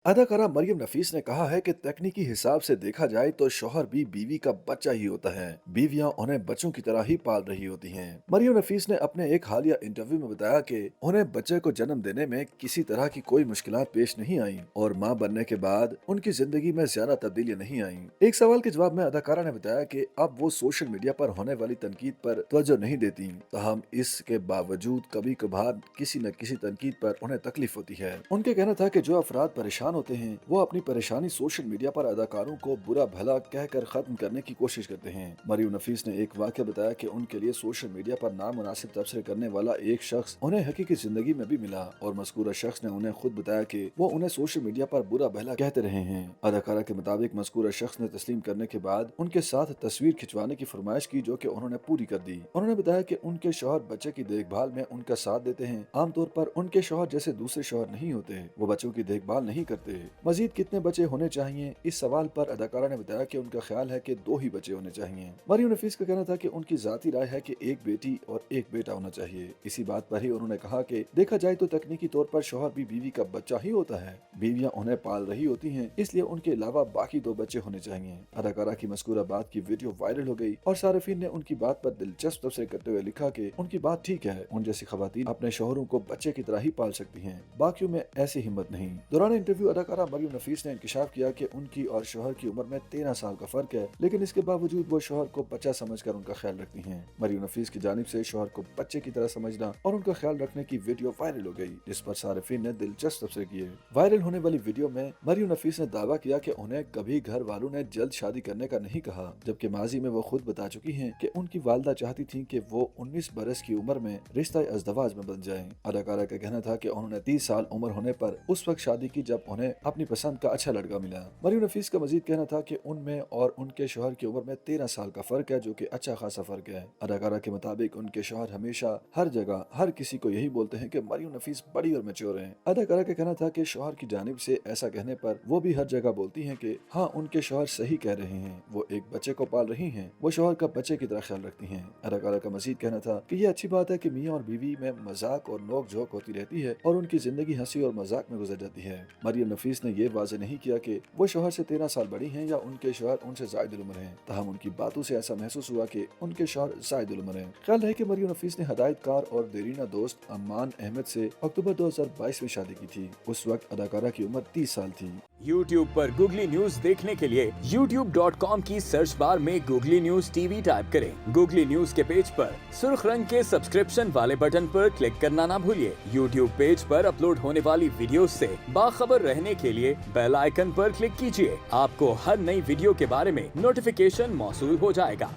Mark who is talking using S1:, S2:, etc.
S1: अदाकारा मरियम नफीस ने कहा है कि तकनीकी हिसाब से देखा जाए तो शौहर भी बीवी का बच्चा ही होता है। बीवियां उन्हें बच्चों की तरह ही पाल रही होती हैं। मरियम नफीस ने अपने एक हालिया इंटरव्यू में बताया कि उन्हें बच्चे को जन्म देने में किसी तरह की कोई मुश्किलात पेश नहीं आई और मां बनने के बाद उनकी जिंदगी में ज्यादा तब्दीलियां नहीं आईं। एक सवाल के जवाब में अदाकारा ने बताया कि अब वो सोशल मीडिया पर होने वाली तनकीद पर तवज्जो नहीं देती, ताहम इसके बावजूद कभी कभार किसी न किसी तनकीद पर उन्हें तकलीफ होती है। उनके कहना था कि जो अफराद परेशान होते हैं वो अपनी परेशानी सोशल मीडिया पर अदाकारों को बुरा भला कहकर खत्म करने की कोशिश करते हैं। मरियम नफीस ने एक वाक़या बताया कि उनके लिए सोशल मीडिया पर नामुनासिब तबसरे करने वाला एक शख्स उन्हें हकीकी जिंदगी में भी मिला और मज़कूरा शख्स ने उन्हें खुद बताया कि वो उन्हें सोशल मीडिया पर बुरा भला कहते रहे हैं। अदाकारा के मुताबिक मज़कूरा शख्स ने तस्लीम करने के बाद उनके साथ तस्वीर खिंचवाने की फरमाइश की, जो कि उन्होंने पूरी कर दी। उन्होंने बताया कि उनके शौहर बच्चे की देखभाल में उनका साथ देते हैं। आमतौर पर उनके शौहर जैसे दूसरे शौहर नहीं होते, वो बच्चों की देखभाल नहीं करते। मजीद कितने बच्चे होने चाहिए, इस सवाल पर अदाकारा ने बताया कि उनका ख्याल है कि 2 ही बच्चे होने चाहिए। मरियम नफीस का कहना था कि उनकी जाती राय है कि एक बेटी और एक बेटा होना चाहिए। इसी बात पर ही उन्होंने कहा कि देखा जाए तो तकनीकी तौर पर शौहर भी बीवी का बच्चा ही होता है। बीवियां उन्हें पाल रही होती हैं, इसलिए उनके अलावा बाकी 2 बच्चे होने चाहिए। अदाकारा की मज़कूरा बात की वीडियो वायरल हो गई और सार्फिन ने उनकी बात पर दिलचस्प तबसरे करते हुए लिखा कि उनकी बात ठीक है, उन जैसी खवातीन अपने शौहरों को बच्चे की तरह ही पाल सकती हैं, बाकियों में ऐसी हिम्मत नहीं। दौरान इंटरव्यू अदाकारा मरियम नफीस ने इंकशाफ किया कि उनकी और शौहर की उम्र में 13 साल का फर्क है, लेकिन इसके बावजूद वो शौहर को बच्चा समझकर उनका ख्याल रखती हैं। मरियम नफीस की जानिब से शौहर को बच्चे की तरह समझना और उनका ख्याल रखने की वीडियो वायरल हो गई, जिस पर सार्फिन ने दिलचस्प तबसरे किए। वायरल होने वाली वीडियो में मरियम नफीस ने दावा किया कि उन्हें कभी घर वालों ने जल्द शादी करने का नहीं कहा, जबकि माजी में वो खुद बता चुकी हैं कि उनकी वालदा चाहती थी कि वो 19 बरस की उम्र में रिश्ता अज़दवाज में बन जाएं। अदाकारा का कहना था कि उन्होंने 30 साल उम्र होने पर उस वक्त शादी की जब उन्हें अपनी पसंद का अच्छा लड़का मिला। मरियम नफीस का मजीद कहना था कि उनमें और उनके शौहर की उम्र में 13 साल का फर्क है, जो कि अच्छा खासा फर्क है। अदाकारा के मुताबिक उनके शौहर हमेशा हर जगह हर किसी को यही बोलते हैं कि मरियम नफीस बड़ी और मैच्योर हैं। अदाकारा का कहना था कि शौहर की जानिब से ऐसा कहने पर वो भी हर जगह बोलती हैं कि हाँ, उनके शौहर सही कह रहे हैं, वो एक बच्चे को पाल रही हैं, वो शौहर का बच्चे की तरह ख्याल रखती हैं। अदाकारा का मजीद कहना था कि ये अच्छी बात है कि मियाँ और बीवी में मजाक और नोक झोंक होती रहती है और उनकी जिंदगी हंसी और मजाक में गुजर जाती है। मरियम नफीस ने ये वाज़ेह नहीं किया कि वो शौहर से 13 साल बड़ी हैं या उनके शौहर उनसे ज़ायद उम्र हैं, ताहम उनकी बातों से ऐसा महसूस हुआ कि उनके शौहर ज़ायद उम्र हैं। ख्याल है कि मरियम नफीस ने हदायतकार और देरीना दोस्त अम्मान अहमद से अक्टूबर 2022 में शादी की थी। उस वक्त अदाकारा की उम्र 30 साल थी।
S2: YouTube पर गूगली न्यूज देखने के लिए youtube.com की सर्च बार में गूगली न्यूज टीवी टाइप करें। गूगली न्यूज के पेज पर सुर्ख रंग के सब्सक्रिप्शन वाले बटन पर क्लिक करना ना भूलिए। YouTube पेज पर अपलोड होने वाली वीडियोस से बाखबर रहने के लिए बेल आइकन पर क्लिक कीजिए। आपको हर नई वीडियो के बारे में नोटिफिकेशन मौसूल हो जाएगा।